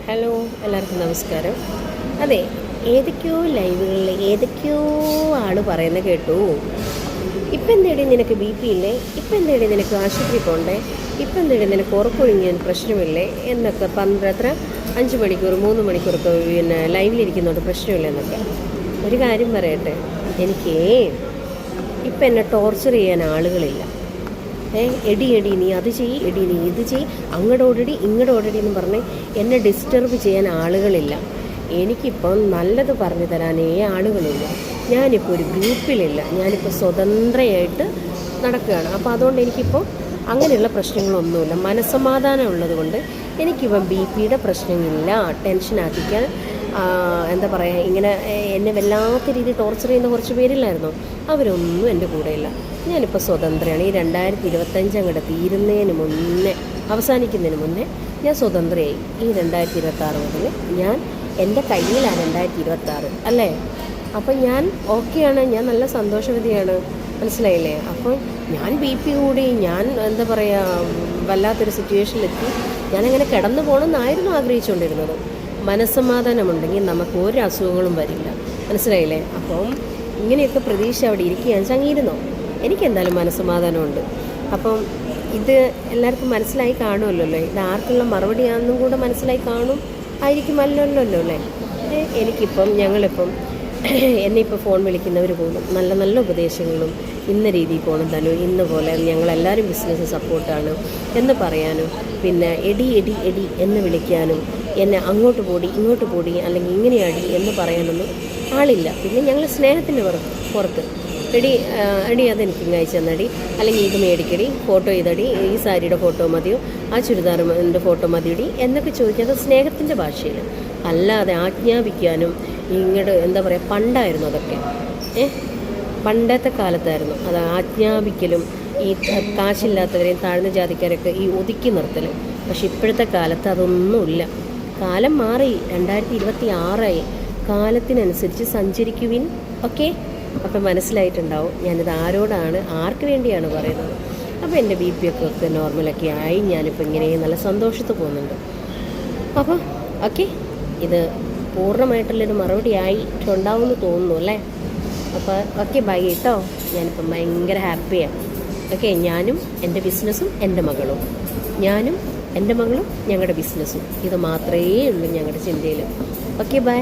Hello, എല്ലാവർക്കും നമസ്കാരം. അതെ, ഏതൊക്കെയോ ലൈവുകളിൽ ഏതൊക്കെയോ ആൾ പറയുന്നത് കേട്ടു. ഇപ്പം എന്തേടി നിനക്ക് BP ഇല്ലേ, ഇപ്പം എന്തേടി നിനക്ക് ആശുപത്രി പോകണ്ടേ, ഇപ്പം എന്തേടി നിനക്ക് ഉറക്കൊഴിഞ്ഞാൽ പ്രശ്നമില്ലേ എന്നൊക്കെ 5 മണിക്കൂർ 3 മണിക്കൂറൊക്കെ ലൈവിലിരിക്കുന്നതുകൊണ്ട് പ്രശ്നമില്ല എന്നൊക്കെ. ഒരു കാര്യം പറയട്ടെ, എനിക്ക് ഇപ്പം എന്നെ ടോർച്ചർ ചെയ്യാൻ ആളുകളില്ല. എടി നീ അത് ചെയ്യ്, എടി നീ ഇത് ചെയ്യ്, അങ്ങോട്ടോടടി ഇങ്ങോട്ടോടടി എന്ന് പറഞ്ഞ് എന്നെ ഡിസ്റ്റർബ് ചെയ്യാൻ ആളുകളില്ല. എനിക്കിപ്പം നല്ലത് പറഞ്ഞു തരാനേ ആളുകളില്ല. ഞാനിപ്പോൾ ഒരു ഗ്രൂപ്പിലില്ല, ഞാനിപ്പോൾ സ്വതന്ത്രയായിട്ട് നടക്കുകയാണ്. അപ്പോൾ അതുകൊണ്ട് എനിക്കിപ്പോൾ അങ്ങനെയുള്ള പ്രശ്നങ്ങളൊന്നുമില്ല. മനസ്സമാധാനം ഉള്ളത് കൊണ്ട് എനിക്കിപ്പം BPയുടെ പ്രശ്നമില്ല. ടെൻഷനാക്കിക്കാൻ എന്താ പറയുക, ഇങ്ങനെ എന്നെ വല്ലാത്ത രീതിയിൽ ടോർച്ചർ ചെയ്യുന്ന കുറച്ച് പേരില്ലായിരുന്നു, അവരൊന്നും എൻ്റെ കൂടെയില്ല. ഞാനിപ്പോൾ സ്വതന്ത്രയാണ്. ഈ 2025 അങ്ങോട്ട് അവസാനിക്കുന്നതിന് മുന്നേ ഞാൻ സ്വതന്ത്രയായി. ഈ 2026 മുതൽ എൻ്റെ കയ്യിലാണ് 2026 അല്ലേ. അപ്പം ഞാൻ ഓക്കെയാണ്, ഞാൻ നല്ല സന്തോഷവതിയാണ്, മനസ്സിലായില്ലേ. അപ്പോൾ ഞാൻ BP കൂടി, ഞാൻ എന്താ പറയുക, വല്ലാത്തൊരു സിറ്റുവേഷനിലെത്തി. ഞാനങ്ങനെ കിടന്നു പോകണമെന്നായിരുന്നു ആഗ്രഹിച്ചുകൊണ്ടിരുന്നത്. മനസ്സമാധാനമുണ്ടെങ്കിൽ നമുക്ക് ഒരു അസുഖങ്ങളും വരില്ല, മനസ്സിലായില്ലേ. അപ്പം ഇങ്ങനെയൊക്കെ പ്രതീക്ഷ അവിടെ ഇരിക്കുകയാണ് ചങ്ങിയിരുന്നോ. എനിക്കെന്തായാലും മനസ്സമാധാനമുണ്ട്. അപ്പം ഇത് എല്ലാവർക്കും മനസ്സിലായി കാണുമല്ലോ. ഇത് ആർക്കുള്ള മറുപടിയാണെന്നും കൂടെ മനസ്സിലായി ആയിരിക്കുമല്ലോ അല്ലേ. ഞങ്ങളിപ്പം എന്നെ ഇപ്പോൾ ഫോൺ വിളിക്കുന്നവർ പോലും നല്ല നല്ല ഉപദേശങ്ങളും ഇന്ന രീതിയിൽ പോകണം തന്നു, ഇന്ന പോലെ ഞങ്ങളെല്ലാവരും ബിസിനസ് സപ്പോർട്ടാണ് എന്ന് പറയാനും, പിന്നെ എടി എന്ന് വിളിക്കാനും, എന്നെ അങ്ങോട്ട് പോടി ഇങ്ങോട്ട് പോടി അല്ലെങ്കിൽ ഇങ്ങനെയാടി എന്ന് പറയാനൊന്നും ആളില്ല. പിന്നെ ഞങ്ങൾ സ്നേഹത്തിൻ്റെ പുറത്ത് എടി അതെനിക്ക് ഇങ്ങ് അയച്ചു തന്നടി, അല്ലെങ്കിൽ ഇത് മേടിക്കടി, ഫോട്ടോ ചെയ്തടി, ഈ സാരിയുടെ ഫോട്ടോ മതിയോ, ആ ചുരിദാറിൻ്റെ ഫോട്ടോ മതിയടി എന്നൊക്കെ ചോദിക്കാതെ സ്നേഹത്തിൻ്റെ ഭാഷയിൽ, അല്ലാതെ ആജ്ഞാപിക്കാനും ഇങ്ങോട്ട് എന്താ പറയുക, പണ്ടായിരുന്നു അതൊക്കെ. പണ്ടത്തെ കാലത്തായിരുന്നു അത് ആജ്ഞാപിക്കലും, ഈ കാശില്ലാത്തവരെയും താഴ്ന്ന ജാതിക്കാരൊക്കെ ഈ ഒതുക്കി നിർത്തലും. പക്ഷെ ഇപ്പോഴത്തെ കാലത്ത് അതൊന്നുമില്ല. കാലം മാറി, 2026 കാലത്തിനനുസരിച്ച് സഞ്ചരിക്കുവിൻ. ഓക്കെ, അപ്പം മനസ്സിലായിട്ടുണ്ടാവും ഞാനിത് ആരോടാണ്, ആർക്ക് വേണ്ടിയാണ് പറയുന്നത്. അപ്പോൾ എൻ്റെ BP ഒക്കെ നോർമലൊക്കെ ആയി, ഞാനിപ്പോൾ ഇങ്ങനെ നല്ല സന്തോഷത്തിൽ പോകുന്നുണ്ട്. അപ്പോൾ ഓക്കെ, ഇത് പൂർണ്ണമായിട്ടുള്ളൊരു മറുപടി ആയിട്ടുണ്ടാവുമെന്ന് തോന്നുന്നു അല്ലേ. അപ്പോൾ ഓക്കെ, ബൈ കേട്ടോ. ഞാനിപ്പം ഭയങ്കര ഹാപ്പിയാണ്. ഓക്കെ, ഞാനും എൻ്റെ ബിസിനസ്സും എൻ്റെ മകളും, ഞാനും എൻ്റെ മകളും ഞങ്ങളുടെ ബിസിനസ്സും, ഇത് മാത്രമേ ഉള്ളൂ ഞങ്ങളുടെ ചിന്തയിൽ. Okay, by.